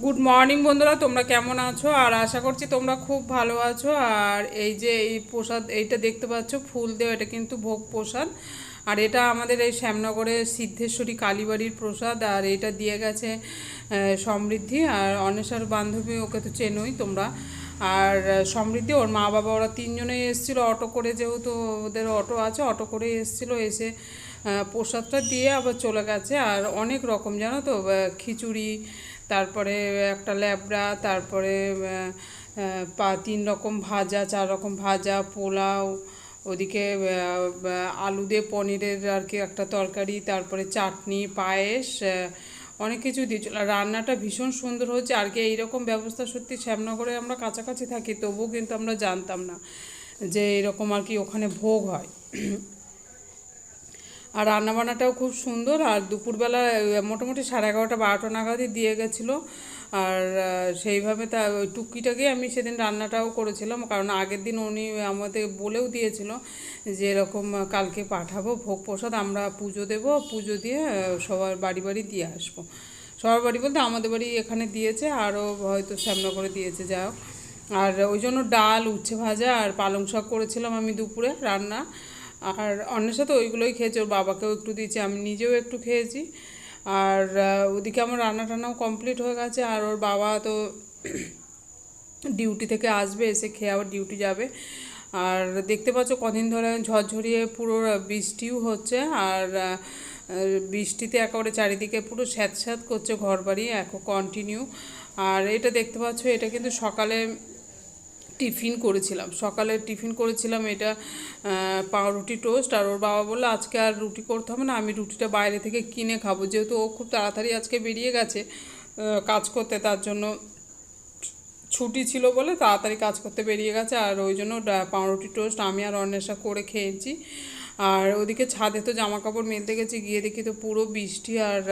Good morning বন্ধুরা, তোমরা কেমন আছো? আর আশা করছি তোমরা খুব ভালো আছো। আর এই যে এই প্রসাদ এইটা দেখতে পাচ্ছ ফুল দেওয়া, এটা কিন্তু ভোগ প্রসাদ। আর এটা আমাদের এই শ্যামনগরের সিদ্ধেশ্বরী কালীবাড়ির প্রসাদ। আর এটা দিয়ে গেছে সমৃদ্ধি আর অন্বেষার বান্ধবী, ওকে তো চেনোই তোমরা। আর সমৃদ্ধি, ওর মা বাবা, ওরা তিনজনেই এসেছিলো অটো করে, যেহেতু ওদের অটো আছে, অটো করে এসেছিলো। এসে প্রসাদটা দিয়ে আবার চলে গেছে। আর অনেক রকম জানো তো, খিচুড়ি, তারপরে একটা ল্যাবড়া, তারপরে তিন রকম ভাজা, চার রকম ভাজা, পোলাও, ওদিকে আলু দিয়ে পনিরের আর কি একটা তরকারি, তারপরে চাটনি, পায়েস, অনেক কিছু দিয়েছিল। আর রান্নাটা ভীষণ সুন্দর হচ্ছে। আর কি এইরকম ব্যবস্থা সত্যি শ্যামনগরে আমরা কাছাকাছি থাকি, তবুও কিন্তু আমরা জানতাম না যে এরকম আর কি ওখানে ভোগ হয়। আর রান্নাবান্নাটাও খুব সুন্দর। আর দুপুরবেলা মোটামুটি 11:30-12টা নাগাদই দিয়ে গেছিলো। আর সেইভাবে তা ওই টুকিটাকে আমি সেদিন রান্নাটাও করেছিলাম, কারণ আগের দিন উনি আমাদের বলেও দিয়েছিল যে এরকম কালকে পাঠাবো ভোগ প্রসাদ, আমরা পুজো দেব, পুজো দিয়ে সবার বাড়ি বাড়ি দিয়ে আসবো। সবার বাড়ি বলতে আমাদের বাড়ি এখানে দিয়েছে, আরও হয়তো শ্যামনগরে দিয়েছে, যা হোক। আর ওই জন্য ডাল, উচ্ছে ভাজা আর পালং শাক করেছিলাম আমি দুপুরে রান্না। আর অন্যের সাথে ওইগুলোই খেয়েছে, ওর বাবাকেও একটু দিয়েছি, আমি নিজেও একটু খেয়েছি। আর ওদিকে আমার রান্না টান্নাও কমপ্লিট হয়ে গেছে। আর ওর বাবা তো ডিউটি থেকে আসবে, এসে খেয়ে আবার ডিউটি যাবে। আর দেখতে পাচ্ছ কদিন ধরে ঝরঝরিয়ে পুরো বৃষ্টিও হচ্ছে। আর বৃষ্টিতে একেবারে চারিদিকে পুরো স্যাঁতস্যাঁত করছে ঘরবাড়ি এখন কন্টিনিউ। আর এটা দেখতে পাচ্ছ, এটা কিন্তু সকালে টিফিন করেছিলাম এটা পাউরুটি টোস্ট। আর ওর বাবা বললো আজকে আর রুটি করতে হবে না, আমি রুটিটা বাইরে থেকে কিনে খাবো, যেহেতু ও খুব তাড়াতাড়ি আজকে বেরিয়ে গেছে কাজ করতে, তার জন্য ছুটি ছিল বলে তাড়াতাড়ি কাজ করতে বেরিয়ে গেছে। আর ওই জন্য পাউরুটি টোস্ট আমি আর অন্বেষা করে খেয়েছি। আর ওদিকে ছাদে তো জামা কাপড় মেলতে গেছি, গিয়ে দেখি তো পুরো বৃষ্টি। আর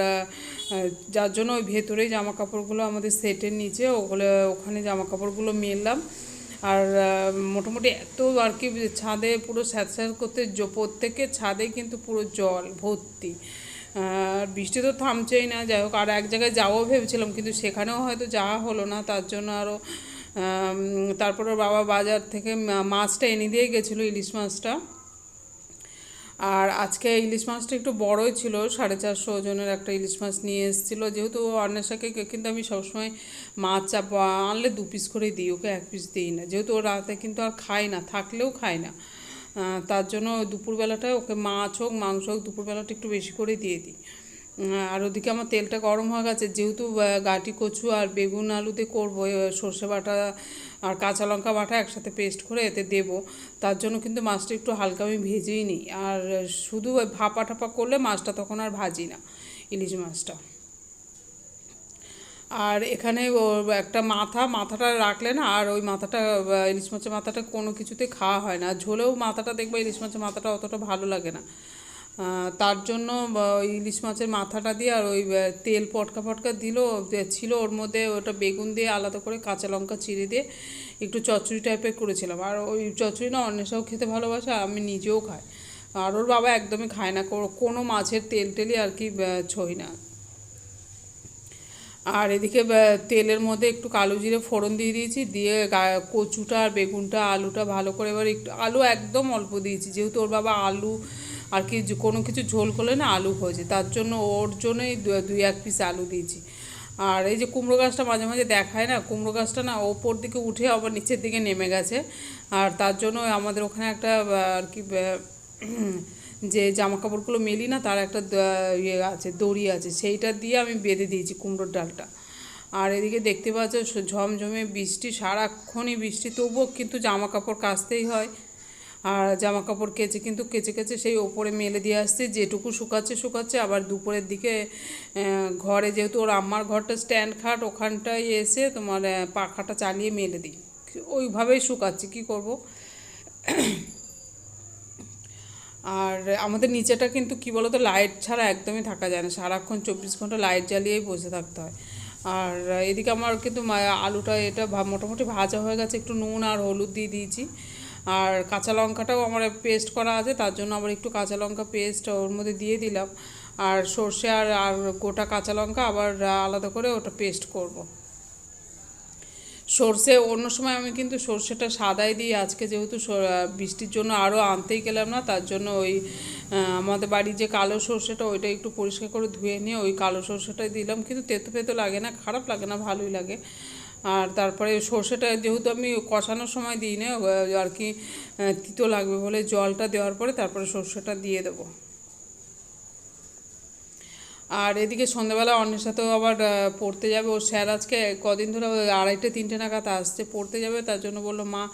যার জন্য ওই ভেতরেই জামা কাপড়গুলো আমাদের সেটের নিচে, ওখানে জামা কাপড়গুলো মেললাম। আর মোটামুটি এত আর কি ছাদে পুরো স্যাঁতস্যাঁত করতে, প্রত্যেকের ছাদে কিন্তু পুরো জল ভর্তি। আর বৃষ্টি তো থামছেই না, যাই হোক। আর এক জায়গায় যাবো ভেবেছিলাম, কিন্তু সেখানেও হয়তো যাওয়া হলো না, তার জন্য আরও তারপরে বাবা বাজার থেকে মাছটা এনে দিয়ে গেছিলো, ইলিশ মাছটা। আর আজকে ইলিশ মাছটা একটু বড়ই ছিল, 450 ওজনের একটা ইলিশ মাছ নিয়ে এসেছিলো। যেহেতু অন্বেষাকে কিন্তু আমি সবসময় মাছ আনলে 2 পিস করেই দিই, ওকে 1 পিস দিই না, যেহেতু ও রাতে কিন্তু আর খায় না, থাকলেও খায় না। তার জন্য দুপুরবেলাটায় ওকে মাছ হোক মাংস হোক দুপুরবেলাটা একটু বেশি করে দিয়ে দিই। আর ওদিকে আমার তেলটা গরম হয়ে গেছে, যেহেতু গাঁটি কচু আর বেগুন আলুতে করবো, সর্ষে বাটা আর কাঁচা লঙ্কা বাটা একসাথে পেস্ট করে এতে দেব, তার জন্য কিন্তু মাছটা একটু হালকা আমি ভেজেই নিই। আর শুধু ভাপা টাপা করলে মাছটা তখন আর ভাজি না, ইলিশ মাছটা। আর এখানে একটা মাথাটা রাখলে না, আর ওই মাথাটা, ইলিশ মাছের মাথাটা কোনো কিছুতে খাওয়া হয় না, ঝোলেও মাথাটা দেখবে ইলিশ মাছের মাথাটা অতটা ভালো লাগে না। তার জন্য ওই ইলিশ মাছের মাথাটা দিয়ে আর ওই তেল পটকা পটকা ছিল ওর মধ্যে, ওটা বেগুন দিয়ে আলাদা করে কাঁচা লঙ্কা চিড়ে দিয়ে একটু চচ্চড়ি টাইপের করেছিলাম। আর ওই চচ্চড়ি না অন্বেষাও খেতে ভালোবাসে, আমি নিজেও খাই। আর ওর বাবা একদমই খায় না কোনো মাছের তেলই আর কি ছই না। আর এদিকে তেলের মধ্যে একটু কালো জিরে ফোড়ন দিয়ে দিয়েছি, দিয়ে কচুটা আর বেগুনটা আলুটা ভালো করে, এবার একটু আলু একদম অল্প দিয়েছি, যেহেতু ওর বাবা আলু আর কি কোনো কিছু ঝোল করলে না আলু হয়েছে, তার জন্য ওর জন্যই 2-1 পিস আলু দিয়েছি। আর এই যে কুমড়ো গাছটা মাঝে মাঝে দেখায় না, কুমড়ো গাছটা না ওপর দিকে উঠে আবার নিচের দিকে নেমে গেছে। আর তার জন্য আমাদের ওখানে একটা আর কি যে জামা কাপড়গুলো মেলি না, তার একটা ইয়ে আছে, দড়ি আছে, সেইটা দিয়ে আমি বেঁধে দিয়েছি কুমড়োর ডালটা। আর এদিকে দেখতে পাচ্ছ ঝমঝমে বৃষ্টি, সারাক্ষণই বৃষ্টি, তবুও কিন্তু জামা কাপড় কাচতেই হয়। আর জামা কাপড় কেচে কেচে সেই ওপরে মেলে দিয়ে আসছে, যেটুকু শুকাচ্ছে। আবার দুপুরের দিকে ঘরে, যেহেতু ওর আম্মার ঘরটা স্ট্যান্ড খাট, ওখানটায় এসে তোমার পাখাটা চালিয়ে মেলে দিই, ওইভাবেই শুকাচ্ছি, কী করব। আর আমাদের নিচেটা কিন্তু কী বলো তো, লাইট ছাড়া একদমই থাকা যায় না, সারাক্ষণ 24 ঘন্টা লাইট জ্বালিয়েই বসে থাকতে হয়। আর এদিকে আমার কিন্তু আলুটা এটা মোটামুটি ভাজা হয়ে গেছে, একটু নুন আর হলুদ দিয়ে দিয়েছি। আর কাঁচা লঙ্কাটাও আমার পেস্ট করা আছে, তার জন্য আবার একটু কাঁচা লঙ্কা পেস্ট ওর মধ্যে দিয়ে দিলাম। আর সর্ষে আর গোটা কাঁচা লঙ্কা আবার আলাদা করে ওটা পেস্ট করব। সর্ষে অন্য সময় আমি কিন্তু সর্ষেটা সাদাই দিই, আজকে যেহেতু বৃষ্টির জন্য আরও আনতেই গেলাম না, তার জন্য ওই আমাদের বাড়ির যে কালো সর্ষেটা ওইটা একটু পরিষ্কার করে ধুয়ে নিয়ে ওই কালো সর্ষেটাই দিলাম, কিন্তু তেতো তেতো লাগে না, খারাপ লাগে না, ভালোই লাগে। আর তারপরে সর্ষেটা যেহেতু আমি কষানোর সময় দিই না আর কি, তিতো লাগবে বলে জলটা দেওয়ার পরে তারপরে সর্ষেটা দিয়ে দেবো। আর এদিকে সন্ধ্যাবেলা অন্বেষাতেও আবার পড়তে যাবে, ওর স্যার আজকে কদিন ধরে ওই 2:30-3টে নাগাদ আসছে, পড়তে যাবে, তার জন্য বললো মা